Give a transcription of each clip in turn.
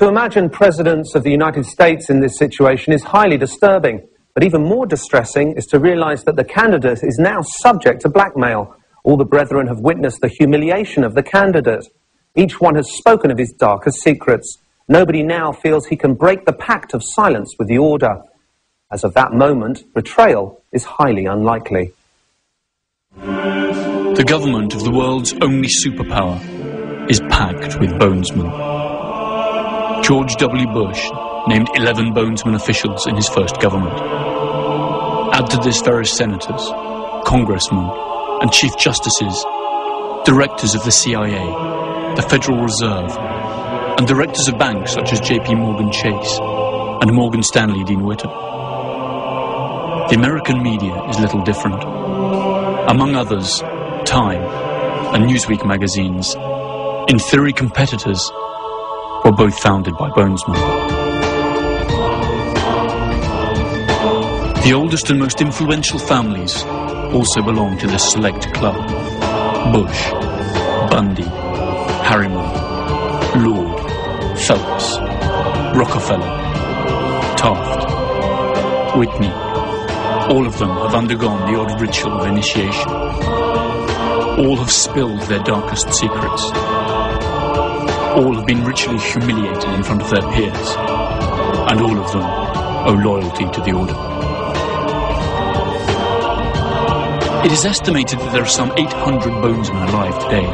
To imagine presidents of the United States in this situation is highly disturbing, but even more distressing is to realize that the candidate is now subject to blackmail. All the brethren have witnessed the humiliation of the candidate. Each one has spoken of his darkest secrets. Nobody now feels he can break the pact of silence with the order. As of that moment, betrayal is highly unlikely. The government of the world's only superpower is packed with bonesmen. George W. Bush named 11 bonesman officials in his first government. Add to this various senators, congressmen, and chief justices, directors of the CIA, the Federal Reserve, and directors of banks such as J.P. Morgan Chase and Morgan Stanley Dean Witter. The American media is little different. Among others, Time and Newsweek magazines, in theory competitors, were both founded by bonesmen. The oldest and most influential families also belong to this select club. Bush, Bundy, Harriman, Lord, Phelps, Rockefeller, Taft, Whitney. All of them have undergone the odd ritual of initiation. All have spilled their darkest secrets. All have been ritually humiliated in front of their peers. And all of them owe loyalty to the order. It is estimated that there are some 800 bonesmen alive today.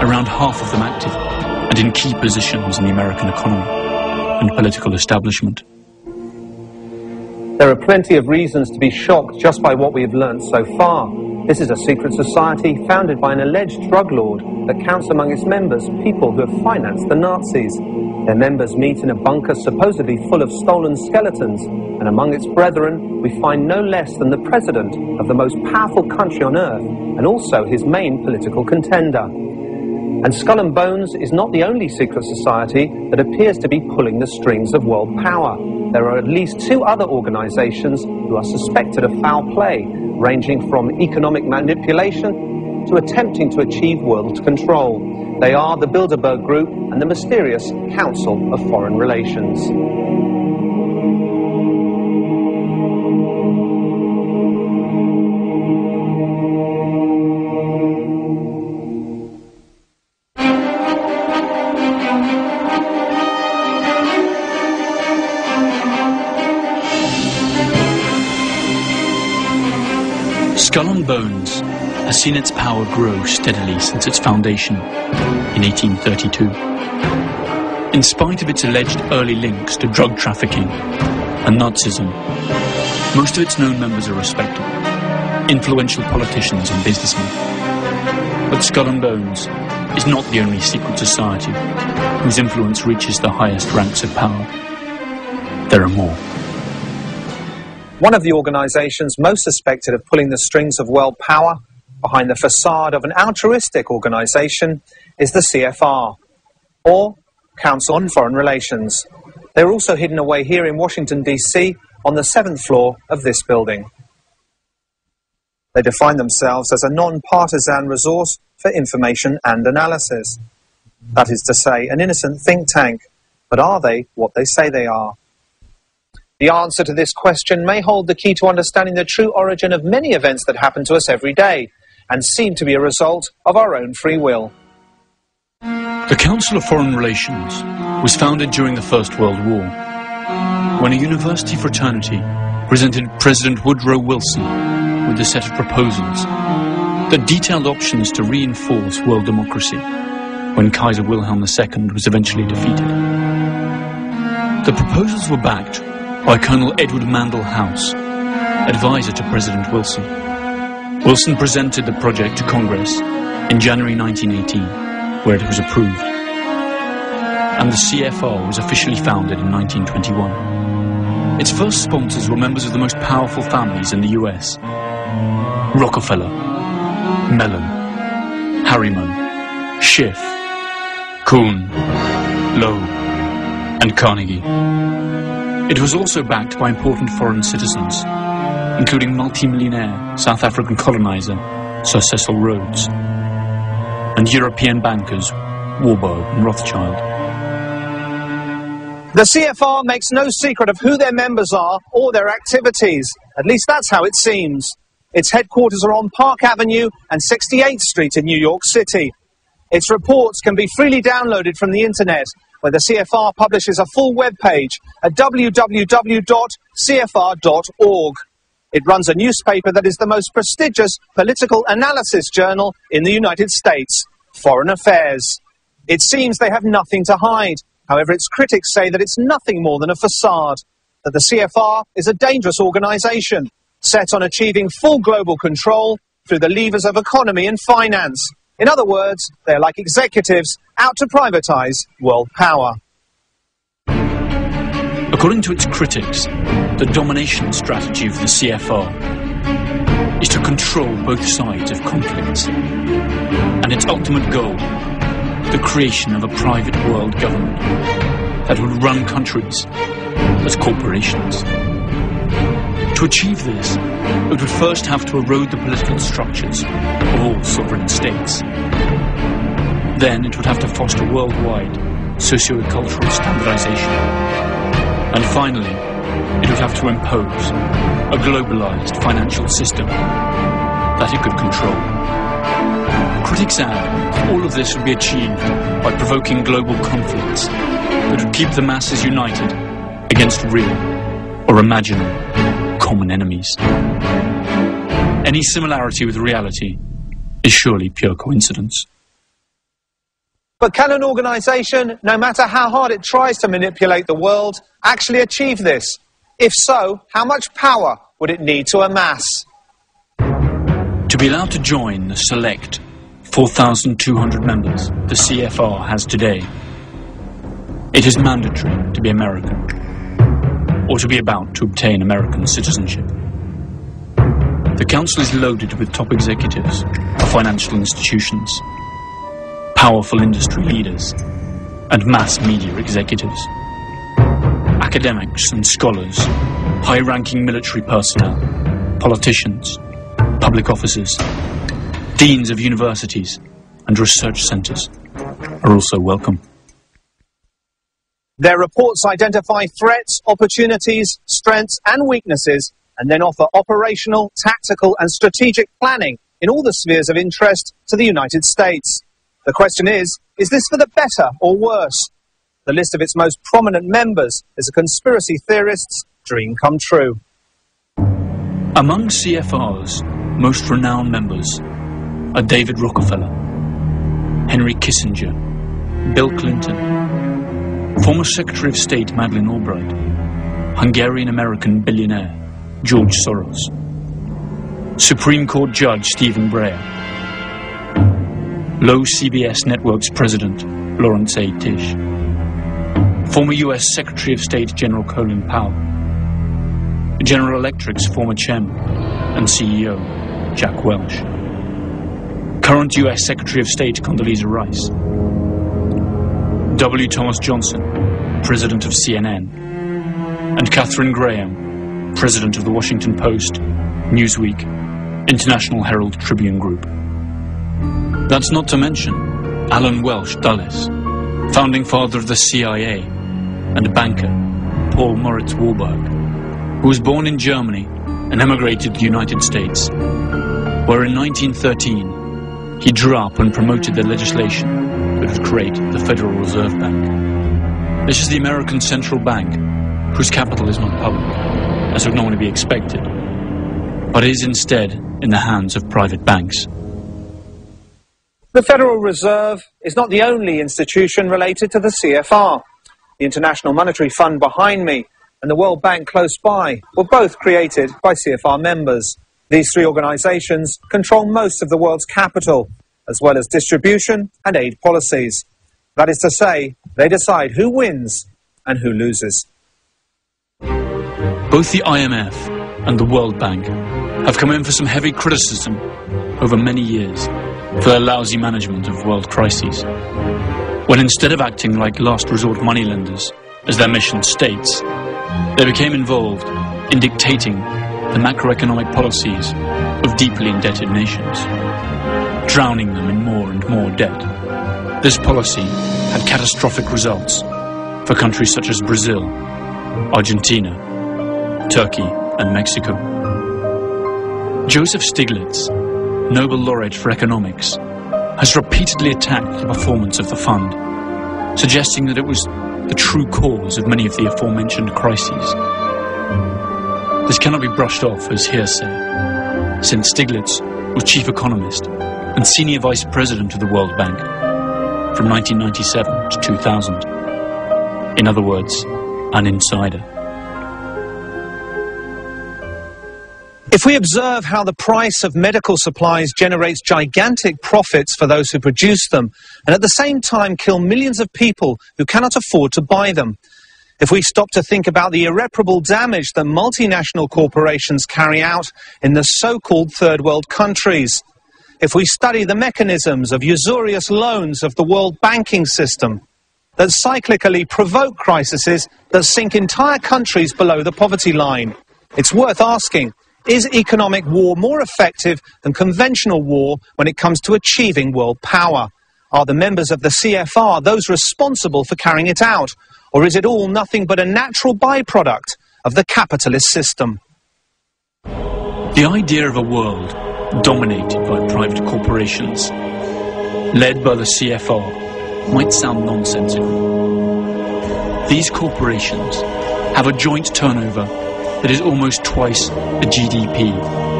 Around half of them active and in key positions in the American economy and political establishment. There are plenty of reasons to be shocked just by what we have learned so far. This is a secret society founded by an alleged drug lord that counts among its members people who have financed the Nazis. Their members meet in a bunker supposedly full of stolen skeletons, and among its brethren we find no less than the president of the most powerful country on earth, and also his main political contender. And Skull and Bones is not the only secret society that appears to be pulling the strings of world power. There are at least 2 other organizations who are suspected of foul play, ranging from economic manipulation to attempting to achieve world control. They are the Bilderberg Group and the mysterious Council of Foreign Relations. Skull and Bones has seen its power grow steadily since its foundation in 1832. In spite of its alleged early links to drug trafficking and Nazism, most of its known members are respected, influential politicians and businessmen. But Skull and Bones is not the only secret society whose influence reaches the highest ranks of power. There are more. One of the organizations most suspected of pulling the strings of world power behind the facade of an altruistic organization is the CFR, or Council on Foreign Relations. They're also hidden away here in Washington, D.C., on the 7th floor of this building. They define themselves as a non-partisan resource for information and analysis. That is to say, an innocent think tank. But are they what they say they are? The answer to this question may hold the key to understanding the true origin of many events that happen to us every day, and seem to be a result of our own free will. The Council of Foreign Relations was founded during the First World War, when a university fraternity presented President Woodrow Wilson with a set of proposals that detailed options to reinforce world democracy when Kaiser Wilhelm II was eventually defeated. The proposals were backed by Colonel Edward Mandell House, advisor to President Wilson. Wilson presented the project to Congress in January 1918, where it was approved. And the CFR was officially founded in 1921. Its first sponsors were members of the most powerful families in the US: Rockefeller, Mellon, Harriman, Schiff, Kuhn, Lowe, and Carnegie. It was also backed by important foreign citizens, including multimillionaire South African colonizer Sir Cecil Rhodes, and European bankers Warburg and Rothschild. The CFR makes no secret of who their members are or their activities. At least that's how it seems. Its headquarters are on Park Avenue and 68th Street in New York City. Its reports can be freely downloaded from the internet, where the CFR publishes a full web page at www.cfr.org. It runs a newspaper that is the most prestigious political analysis journal in the United States, Foreign Affairs. It seems they have nothing to hide. However, its critics say that it's nothing more than a facade, that the CFR is a dangerous organisation, set on achieving full global control through the levers of economy and finance. In other words, they're like executives out to privatise world power. According to its critics, the domination strategy of the CFR is to control both sides of conflicts, and its ultimate goal, the creation of a private world government that would run countries as corporations. To achieve this, it would first have to erode the political structures of all sovereign states. Then it would have to foster worldwide socio-cultural standardization. And finally, it would have to impose a globalized financial system that it could control. Critics add that all of this would be achieved by provoking global conflicts that would keep the masses united against real or imaginary common enemies. Any similarity with reality is surely pure coincidence. But can an organisation, no matter how hard it tries to manipulate the world, actually achieve this? If so, how much power would it need to amass? To be allowed to join the select 4,200 members the CFR has today, it is mandatory to be American, or to be about to obtain American citizenship. The Council is loaded with top executives of financial institutions, powerful industry leaders, and mass media executives. Academics and scholars, high-ranking military personnel, politicians, public officers, deans of universities, and research centres are also welcome. Their reports identify threats, opportunities, strengths and weaknesses, and then offer operational, tactical and strategic planning in all the spheres of interest to the United States. The question is this for the better or worse? The list of its most prominent members is a conspiracy theorist's dream come true. Among CFR's most renowned members are David Rockefeller, Henry Kissinger, Bill Clinton, former Secretary of State Madeleine Albright, Hungarian-American billionaire George Soros, Supreme Court Judge Stephen Breyer, Low CBS Network's President Lawrence A. Tisch, former U.S. Secretary of State General Colin Powell, General Electric's former Chairman and CEO Jack Welch, current U.S. Secretary of State Condoleezza Rice, W. Thomas Johnson, President of CNN, and Katharine Graham, President of the Washington Post, Newsweek, International Herald Tribune Group. That's not to mention Alan Welsh Dulles, founding father of the CIA, and banker Paul Moritz Warburg, who was born in Germany and emigrated to the United States, where in 1913 he drew up and promoted the legislation that would create the Federal Reserve Bank. This is the American Central Bank, whose capital is not public, as would normally be expected, but is instead in the hands of private banks. The Federal Reserve is not the only institution related to the CFR. The International Monetary Fund behind me and the World Bank close by were both created by CFR members. These three organisations control most of the world's capital, as well as distribution and aid policies. That is to say, they decide who wins and who loses. Both the IMF and the World Bank have come in for some heavy criticism over many years for their lousy management of world crises, when instead of acting like last resort moneylenders, as their mission states, they became involved in dictating the macroeconomic policies of deeply indebted nations, drowning them in more and more debt. This policy had catastrophic results for for countries such as Brazil, Argentina, Turkey and Mexico. Joseph Stiglitz, Nobel laureate for economics, has repeatedly attacked the performance of the fund, suggesting that it was the true cause of many of the aforementioned crises. This cannot be brushed off as hearsay, since Stiglitz was chief economist and senior vice president of the World Bank from 1997 to 2000. In other words, an insider. If we observe how the price of medical supplies generates gigantic profits for those who produce them, and at the same time kill millions of people who cannot afford to buy them, if we stop to think about the irreparable damage that multinational corporations carry out in the so-called third world countries, if we study the mechanisms of usurious loans of the world banking system that cyclically provoke crises that sink entire countries below the poverty line, it's worth asking, is economic war more effective than conventional war when it comes to achieving world power? Are the members of the CFR those responsible for carrying it out? Or is it all nothing but a natural byproduct of the capitalist system? The idea of a world dominated by private corporations, led by the CFR, might sound nonsensical. These corporations have a joint turnover that is almost twice the GDP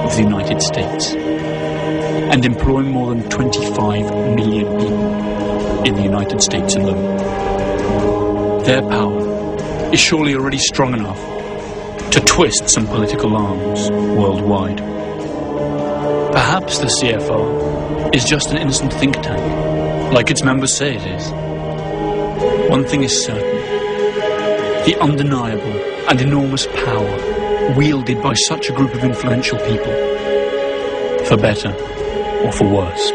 of the United States, and employ more than 25 million people in the United States alone. Their power is surely already strong enough to twist some political arms worldwide. Perhaps the CFR is just an innocent think tank, like its members say it is. One thing is certain: the undeniable and enormous power wielded by such a group of influential people, for better or for worse.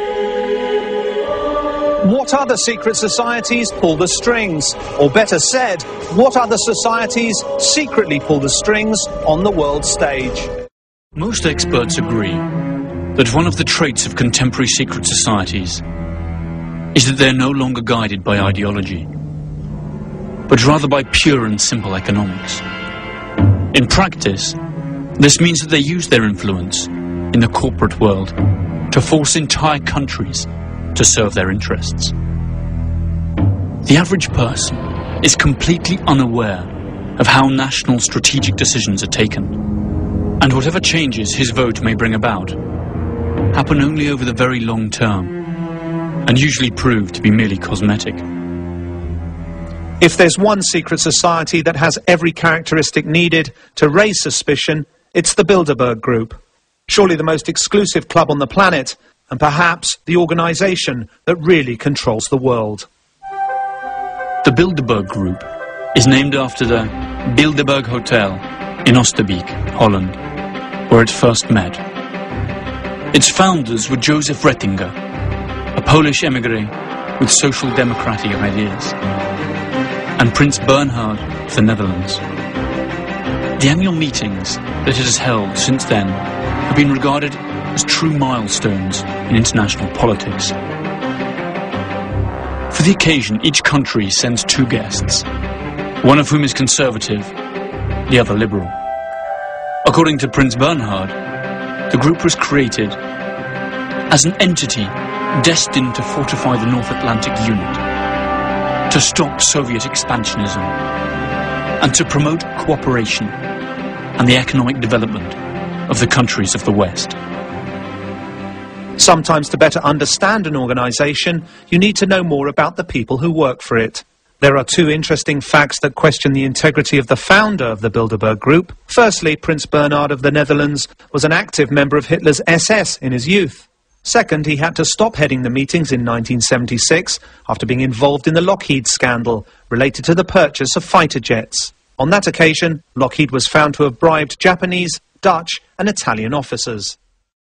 What other secret societies pull the strings? Or better said, what other societies secretly pull the strings on the world stage? Most experts agree that one of the traits of contemporary secret societies is that they're no longer guided by ideology, but rather by pure and simple economics. In practice, this means that they use their influence in the corporate world to force entire countries to serve their interests. The average person is completely unaware of how national strategic decisions are taken, and whatever changes his vote may bring about happen only over the very long term, and usually prove to be merely cosmetic. If there's one secret society that has every characteristic needed to raise suspicion, it's the Bilderberg Group. Surely the most exclusive club on the planet, and perhaps the organisation that really controls the world. The Bilderberg Group is named after the Bilderberg Hotel in Oosterbeek, Holland, where it first met. Its founders were Joseph Rettinger, a Polish emigre with social democratic ideas, and Prince Bernhard of the Netherlands. The annual meetings that it has held since then have been regarded as true milestones in international politics. For the occasion, each country sends two guests, one of whom is conservative, the other liberal. According to Prince Bernhard, the group was created as an entity destined to fortify the North Atlantic Unit, to stop Soviet expansionism, and to promote cooperation and the economic development of the countries of the West. Sometimes to better understand an organisation, you need to know more about the people who work for it. There are two interesting facts that question the integrity of the founder of the Bilderberg Group. Firstly, Prince Bernhard of the Netherlands was an active member of Hitler's SS in his youth. Second, he had to stop heading the meetings in 1976 after being involved in the Lockheed scandal related to the purchase of fighter jets. On that occasion, Lockheed was found to have bribed Japanese, Dutch and Italian officers.